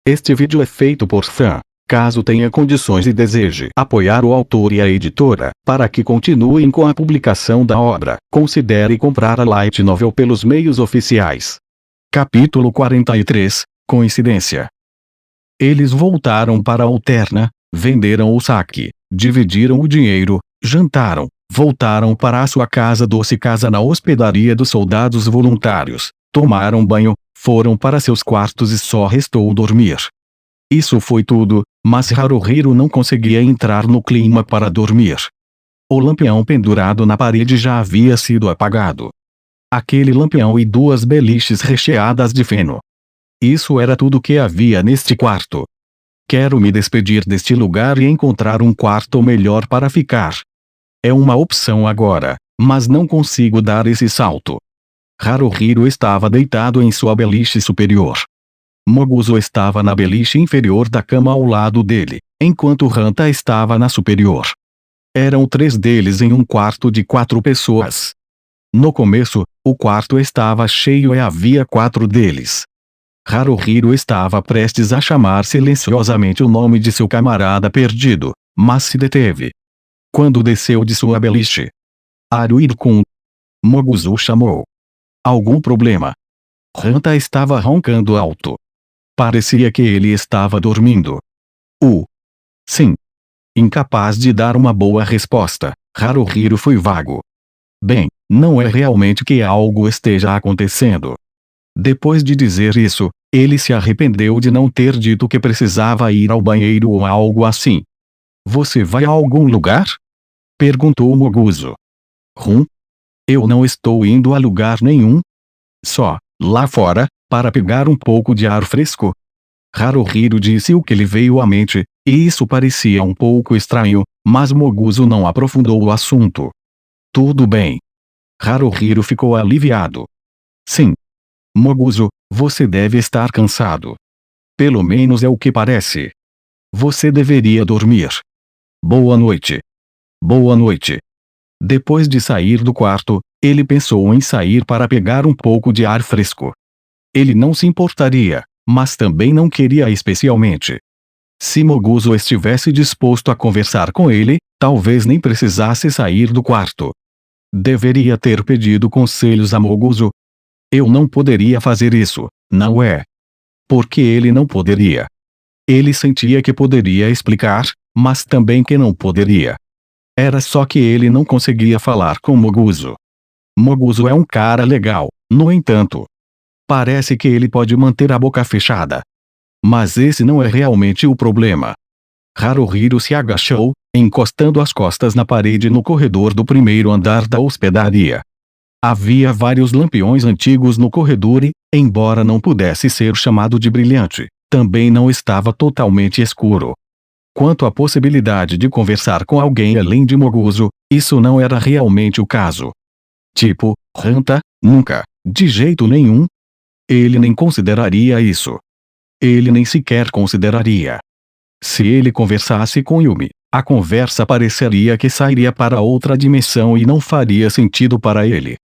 Este vídeo é feito por fã. Caso tenha condições e deseje apoiar o autor e a editora, para que continuem com a publicação da obra, considere comprar a light novel pelos meios oficiais. Capítulo 43, Coincidência. Eles voltaram para a Alterna, venderam o saque, dividiram o dinheiro, jantaram, voltaram para a sua casa doce casa na hospedaria dos soldados voluntários, tomaram banho, foram para seus quartos e só restou dormir. Isso foi tudo, mas Haruhiro não conseguia entrar no clima para dormir. O lampião pendurado na parede já havia sido apagado. Aquele lampião e duas beliches recheadas de feno. Isso era tudo que havia neste quarto. Quero me despedir deste lugar e encontrar um quarto melhor para ficar. É uma opção agora, mas não consigo dar esse salto. Haruhiro estava deitado em sua beliche superior. Moguzo estava na beliche inferior da cama ao lado dele, enquanto Hanta estava na superior. Eram 3 deles em um quarto de 4 pessoas. No começo, o quarto estava cheio e havia 4 deles. Haruhiro estava prestes a chamar silenciosamente o nome de seu camarada perdido, mas se deteve. Quando desceu de sua beliche. Haruhiro-kun. Moguzo chamou. Algum problema? Hanta estava roncando alto. Parecia que ele estava dormindo. Sim. Incapaz de dar uma boa resposta, Haruhiro foi vago. Bem, não é realmente que algo esteja acontecendo. Depois de dizer isso, ele se arrependeu de não ter dito que precisava ir ao banheiro ou algo assim. Você vai a algum lugar? Perguntou Moguzo. Eu não estou indo a lugar nenhum. Só, lá fora, para pegar um pouco de ar fresco. Haruhiro disse o que lhe veio à mente, e isso parecia um pouco estranho, mas Moguzo não aprofundou o assunto. Tudo bem. Haruhiro ficou aliviado. Sim. Moguzo, você deve estar cansado. Pelo menos é o que parece. Você deveria dormir. Boa noite. Boa noite. Depois de sair do quarto, ele pensou em sair para pegar um pouco de ar fresco. Ele não se importaria, mas também não queria especialmente. Se Moguzo estivesse disposto a conversar com ele, talvez nem precisasse sair do quarto. Deveria ter pedido conselhos a Moguzo. Eu não poderia fazer isso, não é? Porque ele não poderia. Ele sentia que poderia explicar, mas também que não poderia. Era só que ele não conseguia falar com Moguzo. Moguzo é um cara legal, no entanto. Parece que ele pode manter a boca fechada. Mas esse não é realmente o problema. Haruhiro se agachou, encostando as costas na parede no corredor do primeiro andar da hospedaria. Havia vários lampiões antigos no corredor e, embora não pudesse ser chamado de brilhante, também não estava totalmente escuro. Quanto à possibilidade de conversar com alguém além de Moguzo, isso não era realmente o caso. Tipo, Hanta, nunca, de jeito nenhum. Ele nem consideraria isso. Ele nem sequer consideraria. Se ele conversasse com Yumi, a conversa pareceria que sairia para outra dimensão e não faria sentido para ele.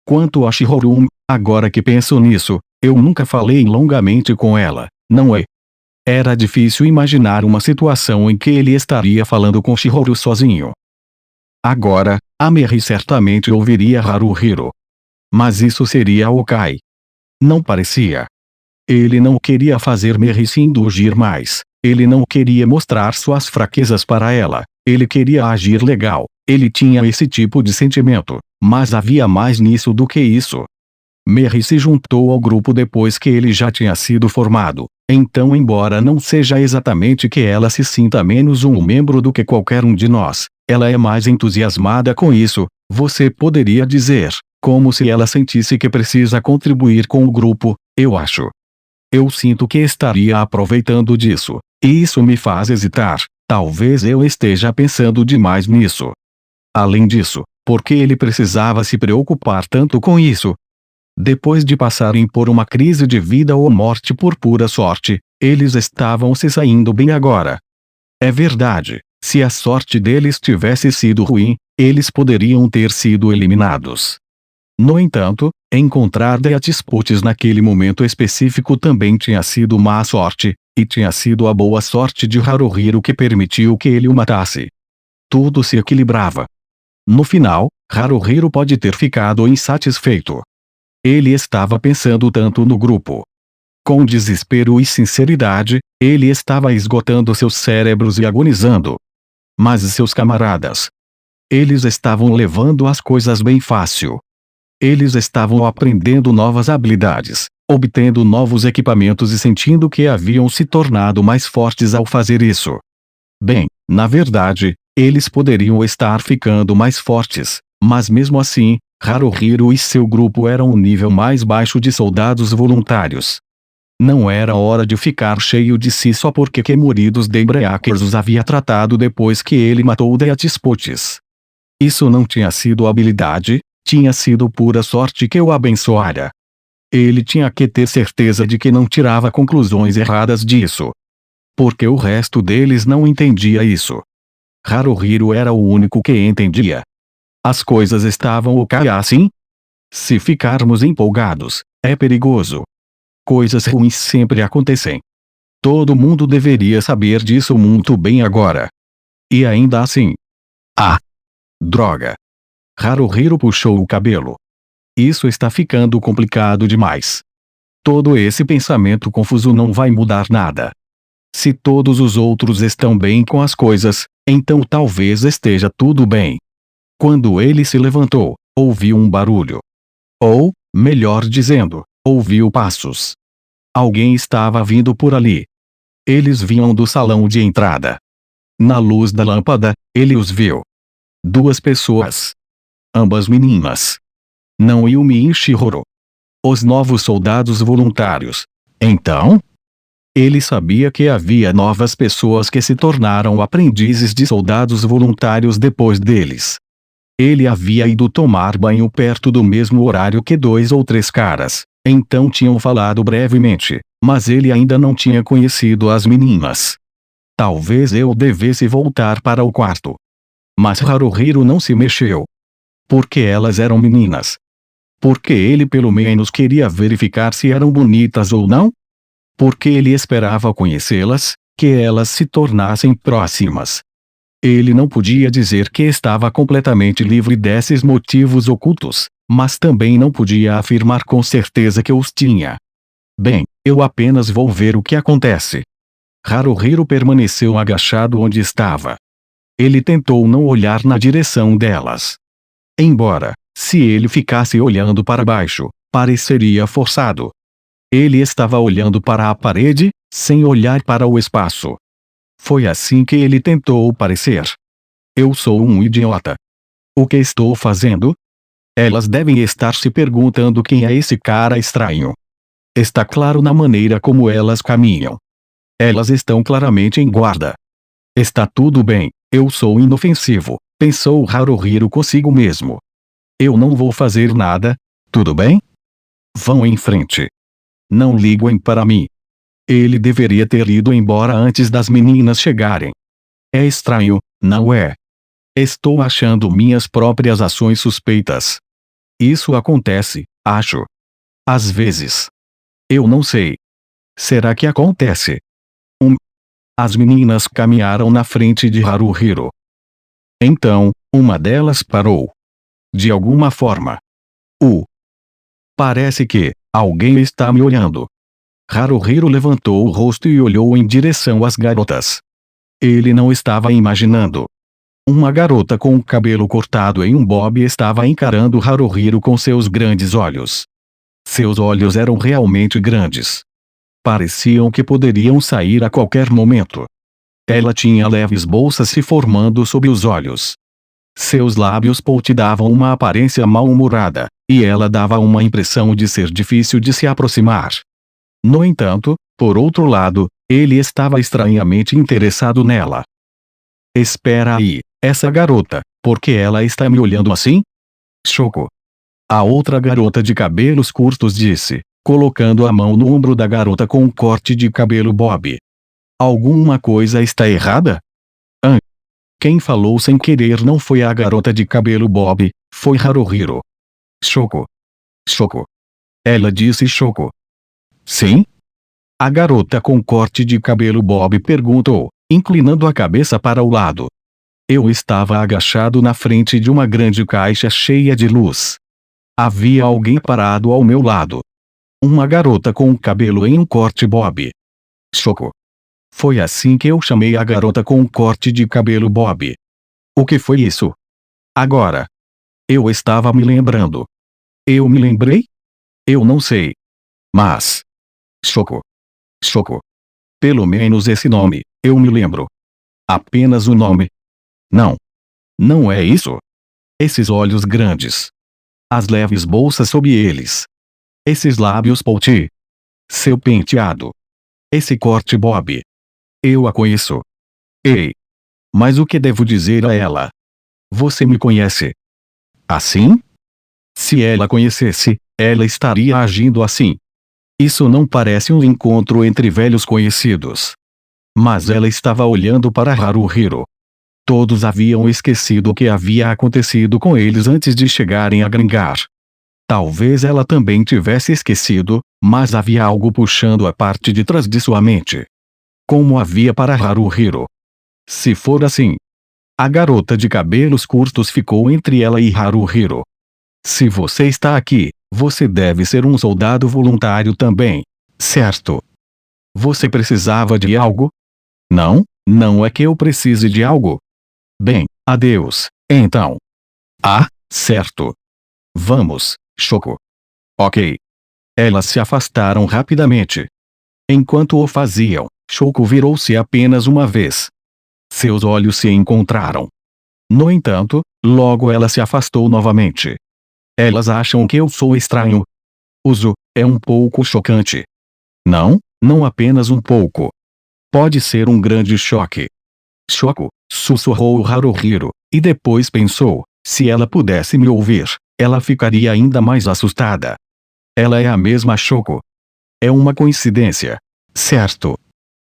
Quanto a Shihoru, agora que penso nisso, eu nunca falei longamente com ela, não é? Era difícil imaginar uma situação em que ele estaria falando com Shihoru sozinho. Agora, a Meri certamente ouviria Haruhiro. Mas isso seria ok. Não parecia. Ele não queria fazer Meri se indulgir mais. Ele não queria mostrar suas fraquezas para ela. Ele queria agir legal. Ele tinha esse tipo de sentimento, mas havia mais nisso do que isso. Meri se juntou ao grupo depois que ele já tinha sido formado. Então, embora não seja exatamente que ela se sinta menos um membro do que qualquer um de nós, ela é mais entusiasmada com isso, você poderia dizer, como se ela sentisse que precisa contribuir com o grupo, eu acho. Eu sinto que estaria aproveitando disso, e isso me faz hesitar, talvez eu esteja pensando demais nisso. Além disso, por que ele precisava se preocupar tanto com isso? Depois de passarem por uma crise de vida ou morte por pura sorte, eles estavam se saindo bem agora. É verdade, se a sorte deles tivesse sido ruim, eles poderiam ter sido eliminados. No entanto, Encontrar Deathspots naquele momento específico também tinha sido má sorte, e tinha sido a boa sorte de Haruhiro que permitiu que ele o matasse. Tudo se equilibrava. No final, Haruhiro pode ter ficado insatisfeito. Ele estava pensando tanto no grupo. Com desespero e sinceridade, ele estava esgotando seus cérebros e agonizando. Mas seus camaradas? Eles estavam levando as coisas bem fácil. Eles estavam aprendendo novas habilidades, obtendo novos equipamentos e sentindo que haviam se tornado mais fortes ao fazer isso. Bem, na verdade, eles poderiam estar ficando mais fortes, mas mesmo assim, Haruhiro e seu grupo eram um nível mais baixo de soldados voluntários. Não era hora de ficar cheio de si só porque Kemuridos Daybreakers os havia tratado depois que ele matou Deathspots. Isso não tinha sido habilidade, tinha sido pura sorte que o abençoara. Ele tinha que ter certeza de que não tirava conclusões erradas disso. Porque o resto deles não entendia isso. Haruhiro era o único que entendia. As coisas estavam ok assim? Se ficarmos empolgados, é perigoso. Coisas ruins sempre acontecem. Todo mundo deveria saber disso muito bem agora. E ainda assim. Ah! Droga! Haruhiro puxou o cabelo. Isso está ficando complicado demais. Todo esse pensamento confuso não vai mudar nada. Se todos os outros estão bem com as coisas, então talvez esteja tudo bem. Quando ele se levantou, ouviu um barulho. Ou, melhor dizendo, ouviu passos. Alguém estava vindo por ali. Eles vinham do salão de entrada. Na luz da lâmpada, ele os viu. 2 pessoas. Ambas meninas. Não Yumi e Shihiro. Os novos soldados voluntários. Então? Ele sabia que havia novas pessoas que se tornaram aprendizes de soldados voluntários depois deles. Ele havia ido tomar banho perto do mesmo horário que 2 ou 3 caras, então tinham falado brevemente, mas ele ainda não tinha conhecido as meninas. Talvez eu devesse voltar para o quarto. Mas Haruhiro não se mexeu. Porque elas eram meninas. Porque ele pelo menos queria verificar se eram bonitas ou não? Porque ele esperava conhecê-las, que elas se tornassem próximas. Ele não podia dizer que estava completamente livre desses motivos ocultos, mas também não podia afirmar com certeza que os tinha. Bem, eu apenas vou ver o que acontece. Haruhiro permaneceu agachado onde estava. Ele tentou não olhar na direção delas. Embora, se ele ficasse olhando para baixo, pareceria forçado. Ele estava olhando para a parede, sem olhar para o espaço. Foi assim que ele tentou parecer. Eu sou um idiota. O que estou fazendo? Elas devem estar se perguntando quem é esse cara estranho. Está claro na maneira como elas caminham. Elas estão claramente em guarda. Está tudo bem, eu sou inofensivo, pensou Haruhiro consigo mesmo. Eu não vou fazer nada, tudo bem? Vão em frente. Não liguem para mim. Ele deveria ter ido embora antes das meninas chegarem. É estranho, não é? Estou achando minhas próprias ações suspeitas. Isso acontece, acho. Às vezes. Eu não sei. Será que acontece? As meninas caminharam na frente de Haruhiro. Então, uma delas parou. De alguma forma. Parece que alguém está me olhando. Haruhiro levantou o rosto e olhou em direção às garotas. Ele não estava imaginando. Uma garota com o cabelo cortado em um bob estava encarando Haruhiro com seus grandes olhos. Seus olhos eram realmente grandes. Pareciam que poderiam sair a qualquer momento. Ela tinha leves bolsas se formando sob os olhos. Seus lábios davam uma aparência mal-humorada, e ela dava uma impressão de ser difícil de se aproximar. No entanto, por outro lado, ele estava estranhamente interessado nela. Espera aí, essa garota, por que ela está me olhando assim? Shoko. A outra garota de cabelos curtos disse, colocando a mão no ombro da garota com um corte de cabelo bob. Alguma coisa está errada? Quem falou sem querer não foi a garota de cabelo bob, foi Haruhiro. Shoko. Shoko. Ela disse Shoko. Sim? A garota com corte de cabelo bob perguntou, inclinando a cabeça para o lado. Eu estava agachado na frente de uma grande caixa cheia de luz. Havia alguém parado ao meu lado. Uma garota com cabelo em um corte bob. Shoko. Foi assim que eu chamei a garota com corte de cabelo bob. O que foi isso? Agora. Eu estava me lembrando. Eu me lembrei? Eu não sei. Mas. Shoko. Shoko. Pelo menos esse nome, eu me lembro. Apenas o nome. Não. Não é isso. Esses olhos grandes. As leves bolsas sob eles. Esses lábios pouti. Seu penteado. Esse corte bob. Eu a conheço. Ei. Mas o que devo dizer a ela? Você me conhece. Assim? Se ela conhecesse, ela estaria agindo assim. Isso não parece um encontro entre velhos conhecidos. Mas ela estava olhando para Haruhiro. Todos haviam esquecido o que havia acontecido com eles antes de chegarem a Gringar. Talvez ela também tivesse esquecido, mas havia algo puxando a parte de trás de sua mente. Como havia para Haruhiro. Se for assim. A garota de cabelos curtos ficou entre ela e Haruhiro. Se você está aqui, você deve ser um soldado voluntário também, certo? Você precisava de algo? Não, não é que eu precise de algo. Bem, adeus, então. Ah, certo. Vamos, Shoko. Ok. Elas se afastaram rapidamente. Enquanto o faziam, Shoko virou-se apenas uma vez. Seus olhos se encontraram. No entanto, logo ela se afastou novamente. Elas acham que eu sou estranho. Uso, é um pouco chocante. Não, não apenas um pouco. Pode ser um grande choque. Shoko, sussurrou Haruhiro, e depois pensou, se ela pudesse me ouvir, ela ficaria ainda mais assustada. Ela é a mesma Shoko. É uma coincidência. Certo.